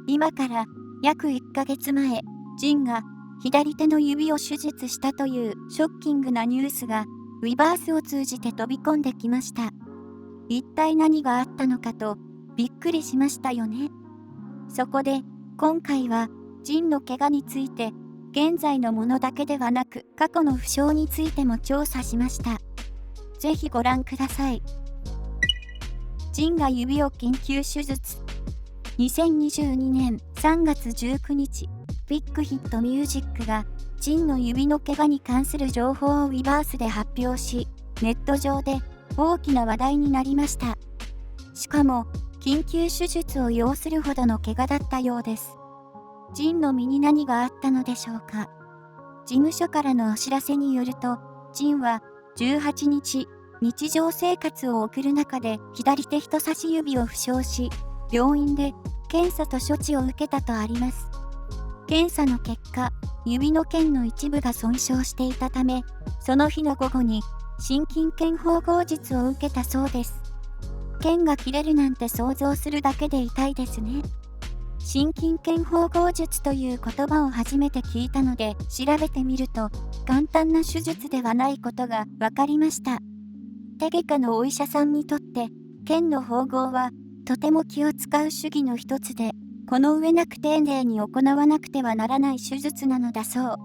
今から約1ヶ月前、ジンが左手の指を手術したというショッキングなニュースがウィバースを通じて飛び込んできました。一体何があったのかとびっくりしましたよね。そこで今回はジンの怪我について現在のものだけではなく過去の負傷についても調査しました。ぜひご覧ください。ジンが指を緊急手術。2022年3月19日、ビッグヒットミュージックがジンの指の怪我に関する情報をウィバースで発表し、ネット上で大きな話題になりました。しかも、緊急手術を要するほどの怪我だったようです。ジンの身に何があったのでしょうか。事務所からのお知らせによると、ジンは18日、日常生活を送る中で左手人差し指を負傷し、病院で検査と処置を受けたとあります。検査の結果、指の腱の一部が損傷していたため、その日の午後に心筋腱縫合術を受けたそうです。腱が切れるなんて想像するだけで痛いですね。心筋腱縫合術という言葉を初めて聞いたので調べてみると、簡単な手術ではないことが分かりました。手外科のお医者さんにとって腱の縫合はとても気を使う手技の一つで、この上なく丁寧に行わなくてはならない手術なのだそう。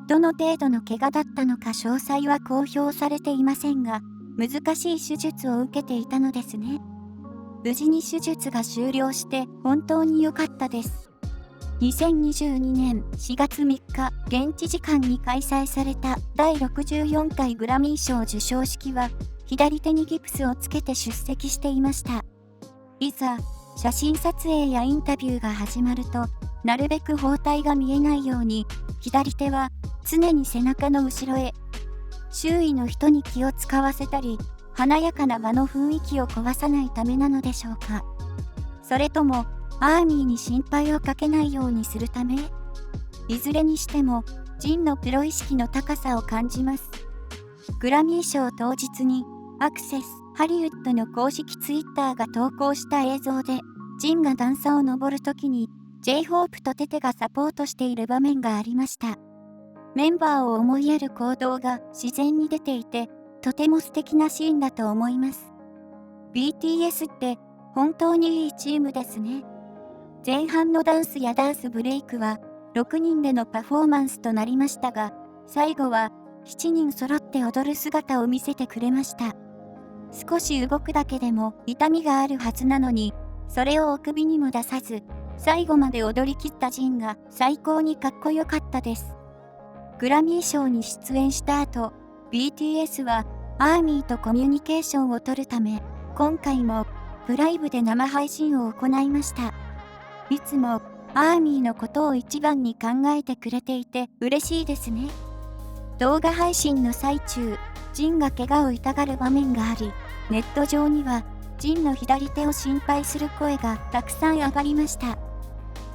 どの程度の怪我だったのか詳細は公表されていませんが、難しい手術を受けていたのですね。無事に手術が終了して本当に良かったです。2022年4月3日、現地時間に開催された第64回グラミー賞授賞式は、左手にギプスをつけて出席していました。いざ、写真撮影やインタビューが始まると、なるべく包帯が見えないように、左手は常に背中の後ろへ。周囲の人に気を使わせたり、華やかな場の雰囲気を壊さないためなのでしょうか。それとも、アーミーに心配をかけないようにするため？いずれにしても、ジンのプロ意識の高さを感じます。グラミー賞当日に、アクセス・ハリウッドの公式ツイッターが投稿した映像で、ジンが段差を登るときに、J-HOPE とテテがサポートしている場面がありました。メンバーを思いやる行動が自然に出ていて、とても素敵なシーンだと思います。BTS って本当にいいチームですね。前半のダンスやダンスブレイクは6人でのパフォーマンスとなりましたが、最後は7人揃って踊る姿を見せてくれました。少し動くだけでも痛みがあるはずなのに、それをお首にも出さず、最後まで踊り切ったジンが最高にかっこよかったです。グラミー賞に出演した後、BTS はアーミーとコミュニケーションを取るため、今回もプライブで生配信を行いました。いつもアーミーのことを一番に考えてくれていて嬉しいですね。動画配信の最中、ジンが怪我を痛がる場面があり、ネット上にはジンの左手を心配する声がたくさん上がりました。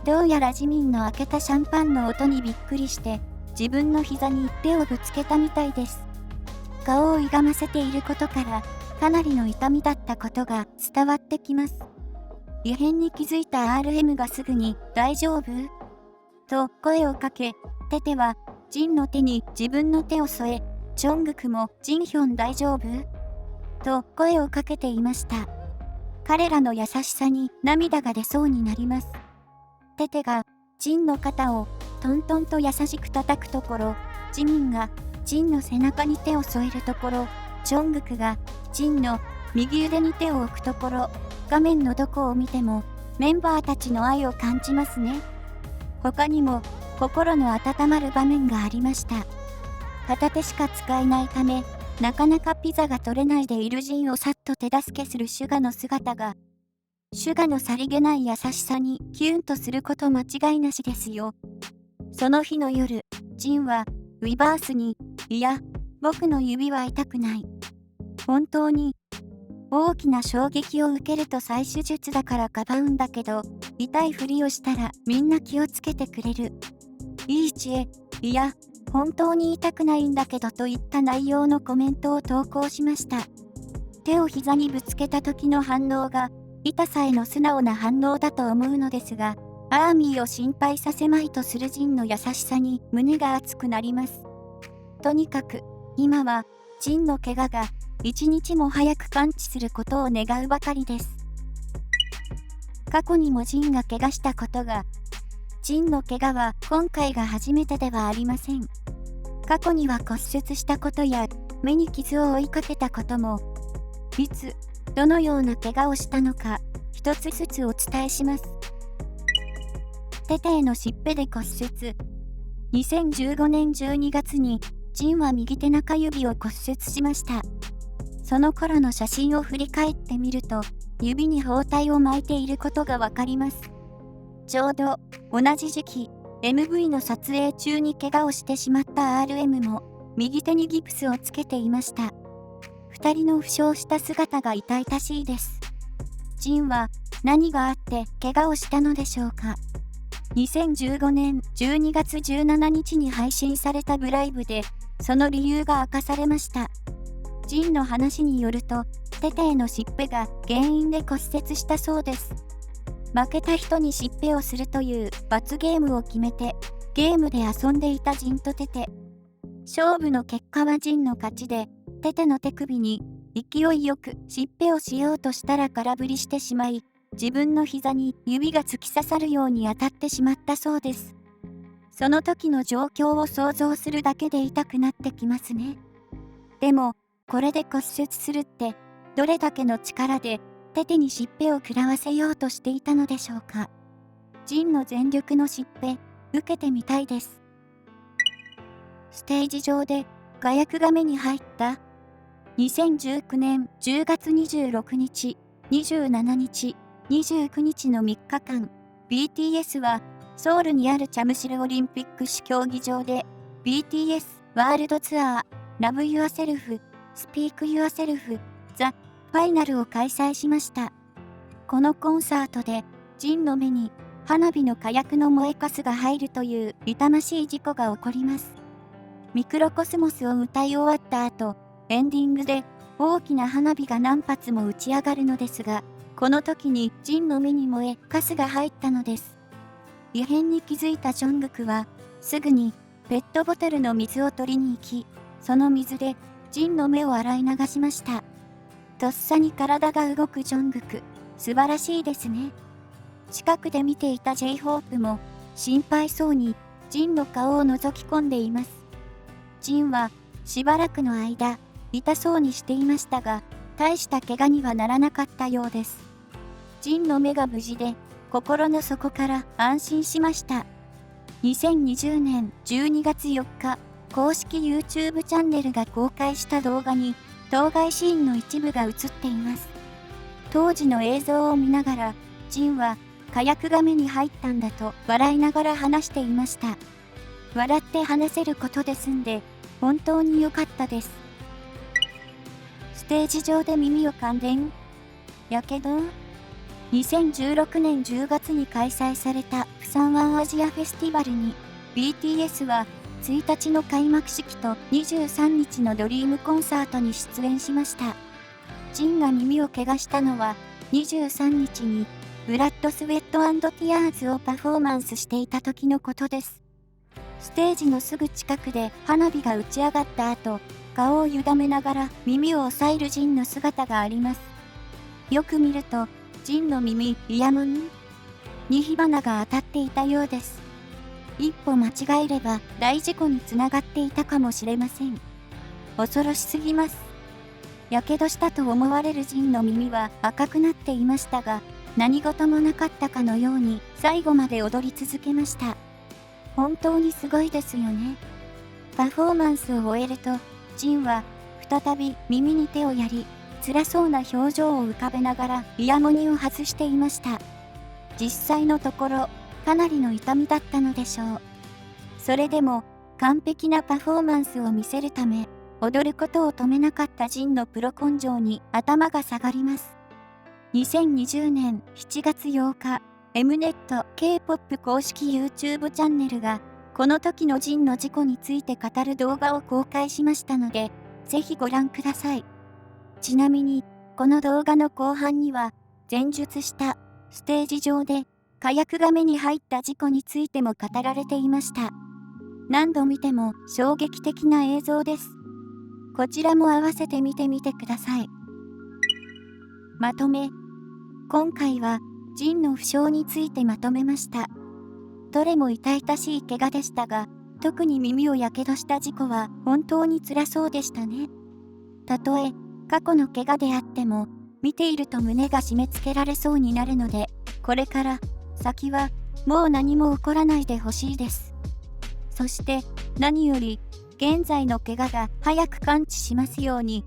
どうやらジミンの開けたシャンパンの音にびっくりして、自分の膝に手をぶつけたみたいです。顔を歪ませていることから、かなりの痛みだったことが伝わってきます。異変に気づいた RM がすぐに大丈夫？と声をかけ、テテはジンの手に自分の手を添え、チョングクもジンヒョン大丈夫？と声をかけていました。彼らの優しさに涙が出そうになります。テテがジンの肩をトントンと優しく叩くところ、ジミンがジンの背中に手を添えるところ、チョングクがジンの右腕に手を置くところ、画面のどこを見てもメンバーたちの愛を感じますね。他にも心の温まる場面がありました。片手しか使えないため、なかなかピザが取れないでいるジンをさっと手助けするシュガの姿が、シュガのさりげない優しさにキュンとすること間違いなしですよ。その日の夜、ジンはウィバースに、いや、僕の指は痛くない。本当に大きな衝撃を受けると再手術だからかばうんだけど、痛いふりをしたらみんな気をつけてくれる。いい知恵、いや、本当に痛くないんだけどといった内容のコメントを投稿しました。手を膝にぶつけた時の反応が、痛さへの素直な反応だと思うのですが、アーミーを心配させまいとするジンの優しさに胸が熱くなります。とにかく、今は、ジンの怪我が一日も早く完治することを願うばかりです。過去にもジンが怪我したことが、ジンの怪我は今回が初めてではありません。過去には骨折したことや目に傷を負いかけたことも、いつ、どのような怪我をしたのか、一つずつお伝えします。テテへのしっぺで骨折。2015年12月に、ジンは右手中指を骨折しました。その頃の写真を振り返ってみると、指に包帯を巻いていることがわかります。ちょうど、同じ時期、MV の撮影中に怪我をしてしまった RM も、右手にギプスをつけていました。二人の負傷した姿が痛々しいです。ジンは何があって怪我をしたのでしょうか。2015年12月17日に配信されたブライブで、その理由が明かされました。ジンの話によると、テテへのしっぺが原因で骨折したそうです。負けた人にしっぺをするという罰ゲームを決めて、ゲームで遊んでいたジンとテテ。勝負の結果はジンの勝ちで、テテの手首に勢いよくしっぺをしようとしたら空振りしてしまい、自分の膝に指が突き刺さるように当たってしまったそうです。その時の状況を想像するだけで痛くなってきますね。でも、これで骨折するって、どれだけの力で、テテにしっぺを食らわせようとしていたのでしょうか。ジンの全力のしっぺ、受けてみたいです。ステージ上で、火薬が目に入った。2019年10月26日、27日、29日の3日間、BTS は、ソウルにあるチャムシルオリンピック種競技場で、BTS ワールドツアー、Love Yourself、Speak Yourself、Theファイナルを開催しました。このコンサートで、ジンの目に花火の火薬の燃えかすが入るという痛ましい事故が起こります。ミクロコスモスを歌い終わった後、エンディングで大きな花火が何発も打ち上がるのですが、この時にジンの目に燃えかすが入ったのです。異変に気づいたジョングクは、すぐにペットボトルの水を取りに行き、その水でジンの目を洗い流しました。とっさに体が動くジョングク、素晴らしいですね。近くで見ていた J-HOPE も心配そうにジンの顔を覗き込んでいます。ジンはしばらくの間痛そうにしていましたが、大した怪我にはならなかったようです。ジンの目が無事で心の底から安心しました。2020年12月4日、公式 YouTube チャンネルが公開した動画に当該シーンの一部が映っています。当時の映像を見ながら、ジンは火薬が目に入ったんだと笑いながら話していました。笑って話せることで済んで、本当に良かったです。ステージ上で耳を感電。やけど2016年10月に開催されたプサンワンアジアフェスティバルに BTS は1日の開幕式と23日のドリームコンサートに出演しました。ジンが耳を怪我したのは23日にブラッド・スウェット&ティアーズをパフォーマンスしていた時のことです。ステージのすぐ近くで花火が打ち上がった後、顔を歪めながら耳を押さえるジンの姿があります。よく見ると、ジンの耳、イヤモンに火花が当たっていたようです。一歩間違えれば大事故につながっていたかもしれません。恐ろしすぎます。やけどしたと思われるジンの耳は赤くなっていましたが、何事もなかったかのように最後まで踊り続けました。本当にすごいですよね。パフォーマンスを終えると、ジンは再び耳に手をやり、辛そうな表情を浮かべながらイヤモニを外していました。実際のところ、かなりの痛みだったのでしょう。それでも、完璧なパフォーマンスを見せるため、踊ることを止めなかったジンのプロ根性に頭が下がります。2020年7月8日、Mnet K-POP 公式 YouTube チャンネルが、この時のジンの事故について語る動画を公開しましたので、ぜひご覧ください。ちなみに、この動画の後半には、前述したステージ上で火薬が目に入った事故についても語られていました。何度見ても衝撃的な映像です。こちらも合わせて見てみてください。まとめ。今回は、ジンの負傷についてまとめました。どれも痛々しい怪我でしたが、特に耳をやけどした事故は本当に辛そうでしたね。たとえ、過去の怪我であっても、見ていると胸が締め付けられそうになるので、これから先はもう何も起こらないでほしいです。そして何より現在の怪我が早く完治しますように。